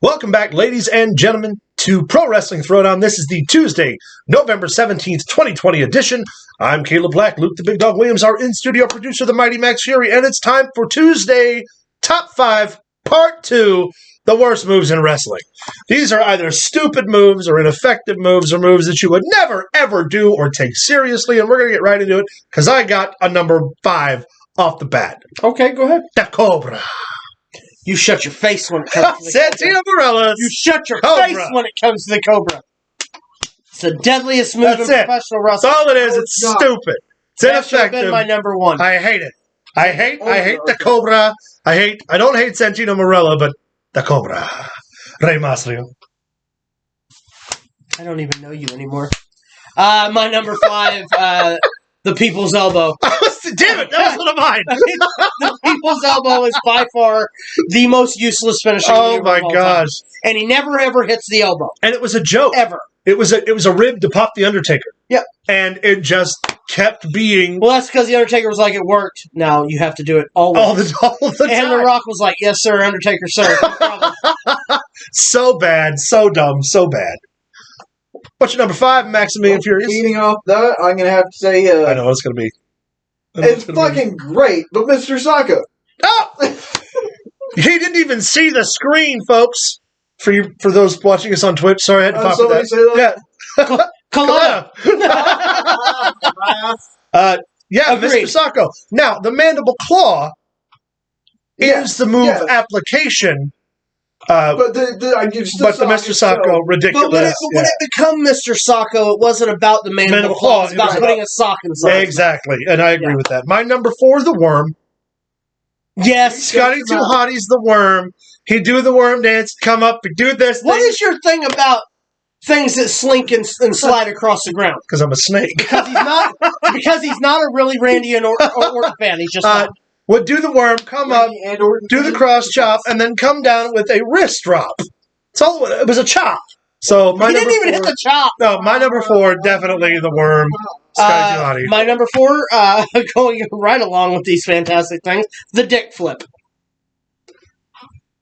Welcome back, ladies and gentlemen, to Pro Wrestling Throwdown. This is the Tuesday, November 17th, 2020 edition. I'm Caleb Black. Luke the Big Dog Williams, our in-studio producer, the Mighty Max Fury, and it's time for Tuesday Top 5, Part 2, the worst moves in wrestling. These are either stupid moves or ineffective moves or moves that you would never, ever do or take seriously, and we're going to get right into it because I got a number 5 off the bat. Okay, go ahead. The Cobra. You shut your face when it comes to the Santino Morella's You shut your Cobra. face when it comes to the Cobra. It's the deadliest move That's in it. professional wrestling. That's all it is. It's stupid. It's That should have been ineffective. my number one. I hate it. I hate the Cobra. I don't hate Santino Morella, but the Cobra. Rey Mysterio. I don't even know you anymore. My number 5, the People's Elbow. Damn it, that was one of mine. The People's Elbow is by far the most useless finishing Oh move my of all gosh. time. And he never ever hits the elbow. And it was a joke. Ever. It was a rib to pop the Undertaker. Yep. And it just kept being Well, that's because the Undertaker was like, it worked. Now you have to do it always. all the time. And The Rock was like, yes, sir, Undertaker, sir. No problem. So bad, so dumb, so bad. What's your number 5, Maximilian Furious? Eating off that, I'm going to have to say I know what it's going to be. it's fucking great, but Mr. Sacco. Oh! He didn't even see the screen, folks. For those watching us on Twitch, sorry I had to pop somebody that. say that? Yeah. Coletta. Yeah, Agreed. Mr. Sacco. Now, the mandible claw is the move yeah. application, But the Mr. Sacco, ridiculous. But when it became Mr. Sacco, it wasn't about the mandible claw. It was about putting a sock inside. Exactly, and I agree with that. My number 4, the worm. Yes. Scotty Too Hottie's the worm. He'd do the worm dance, come up, and do this What thing. is your thing about things that slink and slide across the ground? Because I'm a snake. Because he's not a really Randy Orton fan. He's just not. Would do the worm, come up, do the cross chop, and then come down with a wrist drop. It's all it was a chop. So my He didn't even hit the chop. No, my number 4, definitely the worm. Scotty Too Hottie. My number 4, going right along with these fantastic things, the dick flip.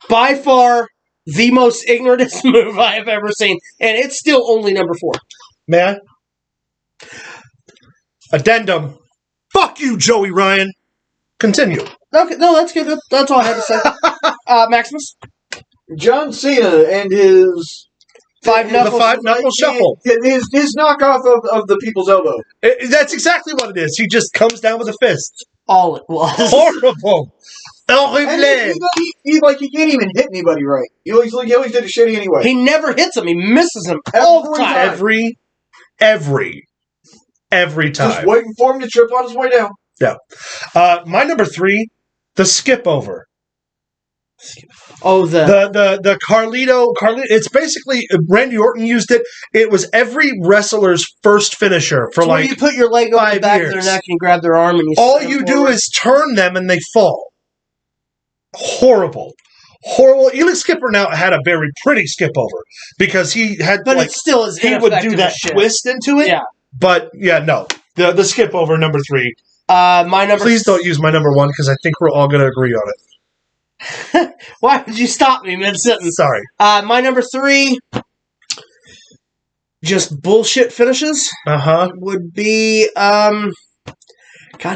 By far the most ignorantest move I have ever seen, and it's still only number 4. May I? Addendum. Fuck you, Joey Ryan. Continue. Okay, no, that's good. That's all I had to say. Maximus? John Cena and his Five knuckles. The 5-knuckle shuffle. his knockoff of the People's Elbow. That's exactly what it is. He just comes down with a fist. All it was. Horrible. Horrible. And he can't even hit anybody right. He always did a shitty anyway. He never hits him. He misses him all the time. Every time. Just waiting for him to trip on his way down. Yeah. My number 3, the skip over. Oh, The Carlito. It's basically Randy Orton used it. It was every wrestler's first finisher for where you put your leg over the 5 back years. of their neck and grab their arm and you. All sit you them do forward. is turn them and they fall. Horrible. Elix Skipper now had a very pretty skip over because he had, but it still is. he would do that twist into it. Yeah. But yeah, no, the skip over number 3. My number. Please don't use my number 1 because I think we're all going to agree on it. Why did you stop me mid sentence? Sorry. My number 3. Just bullshit finishes. Would be God.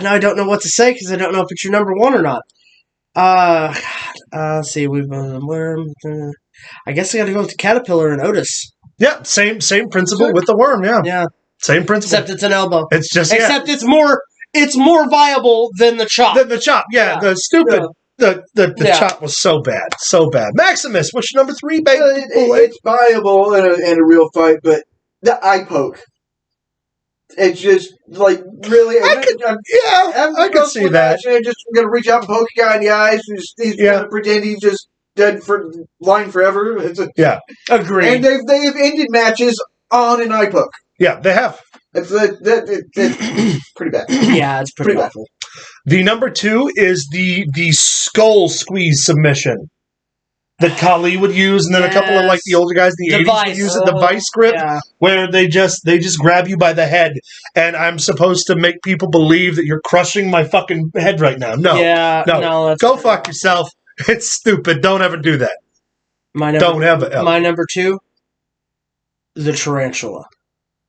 Now I don't know what to say because I don't know if it's your number 1 or not. Let's see. We've worm. I guess I got to go with the Caterpillar and Otis. Yeah, same principle with the worm. Yeah, Yeah. same principle. Except it's an elbow. It's just Except it's more viable than the chop. the chop. Yeah, the stupid. The chop was so bad, so bad. Maximus, what's your number 3, baby? It's viable in a real fight, but the eye poke. It's just like really. I could see that. And just gonna reach out and poke a guy in the eyes. He's gonna pretend he's just dead for lying forever. Agreed. And they've ended matches on an eye poke. Yeah, they have. It's pretty bad. Yeah, it's pretty awful. The number 2 is the skull squeeze submission that Kali would use, and then a couple of the older guys in the 80s would use it, the vice grip, where they just grab you by the head, and I'm supposed to make people believe that you're crushing my fucking head right now. No. No. Go fuck yourself. It's stupid. Don't ever do that. Don't have an L. My number 2, the tarantula.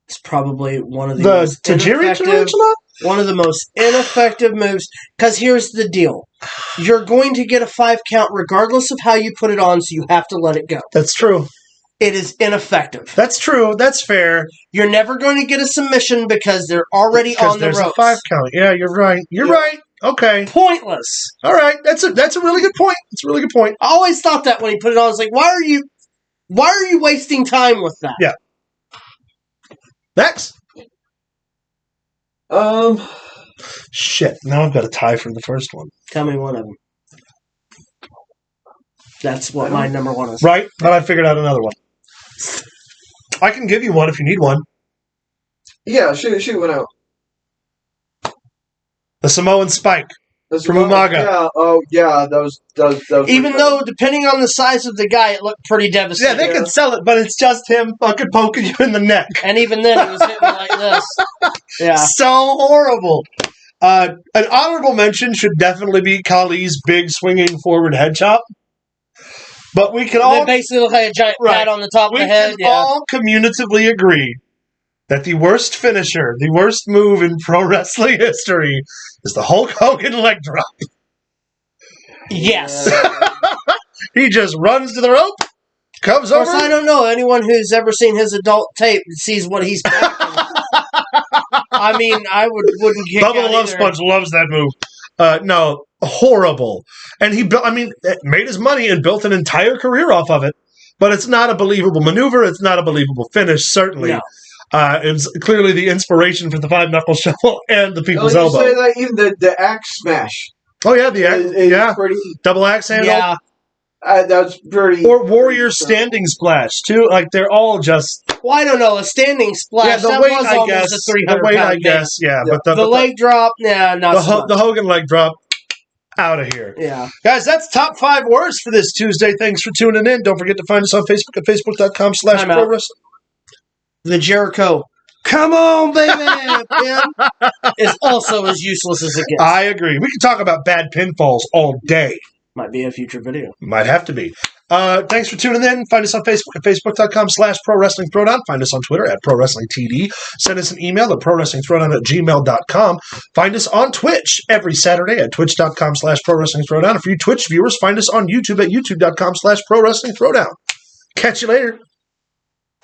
It's probably one of the most Tajiri ineffective, tarantula? one of the most ineffective moves. Because here's the deal: you're going to get a 5 count regardless of how you put it on, so you have to let it go. That's true. It is ineffective. That's true. That's fair. You're never going to get a submission because they're already on the ropes. There's a 5 count. Yeah, you're right. You're right. Okay. Pointless. All right. That's a really good point. It's a really good point. I always thought that when he put it on, I was like, why are you wasting time with that? Yeah. Next. Shit. Now I've got a tie for the first one. Tell me one of them. That's what my number 1 is. Right, but I figured out another one. I can give you one if you need one. Yeah, shoot one out. The Samoan Spike from Umaga. Yeah, that was Even though, depending on the size of the guy, it looked pretty devastating. Yeah, they could sell it, but it's just him fucking poking you in the neck. And even then, he was hitting like this. Yeah. So horrible. An honorable mention should definitely be Kali's big swinging forward head chop. But we can all... They basically look like a giant pat on the top of the head. We can all communitively agree that the worst finisher, the worst move in pro wrestling history is the Hulk Hogan leg drop. Yes. He just runs to the rope, comes over. Of course, I don't know. Anyone who's ever seen his adult tape sees what he's packing. I mean, I wouldn't kick Bubba out Love either. Sponge loves that move. No, horrible. And he built, made his money and built an entire career off of it. But it's not a believable maneuver. It's not a believable finish, certainly. No. It's clearly the inspiration for the 5-knuckle shuffle and the people's elbow. Say that even the axe smash. Oh, yeah, the axe. Yeah. Pretty, Double axe handle. Yeah. that's pretty. Or warrior standing splash, too. Like, they're all just... Well, I don't know. A standing splash. Yeah, the that weight, was I almost guess. a 300 The weight, pound I guess, yeah. Yeah. But the leg drop, not so much. the Hogan leg drop, out of here. Yeah. Guys, that's top 5 worst for this Tuesday. Thanks for tuning in. Don't forget to find us on Facebook at facebook.com/pro wrestling. The Jericho, come on, baby, is also as useless as it gets. I agree. We can talk about bad pinfalls all day. Might be a future video. Might have to be. Thanks for tuning in. Find us on Facebook at facebook.com/pro wrestling throwdown. Find us on Twitter at pro wrestling td. Send us an email at prowrestlingthrowdown@gmail.com. Find us on Twitch every Saturday at twitch.com/pro wrestling throwdown. For you Twitch viewers, find us on YouTube at youtube.com/pro wrestling throwdown. Catch you later.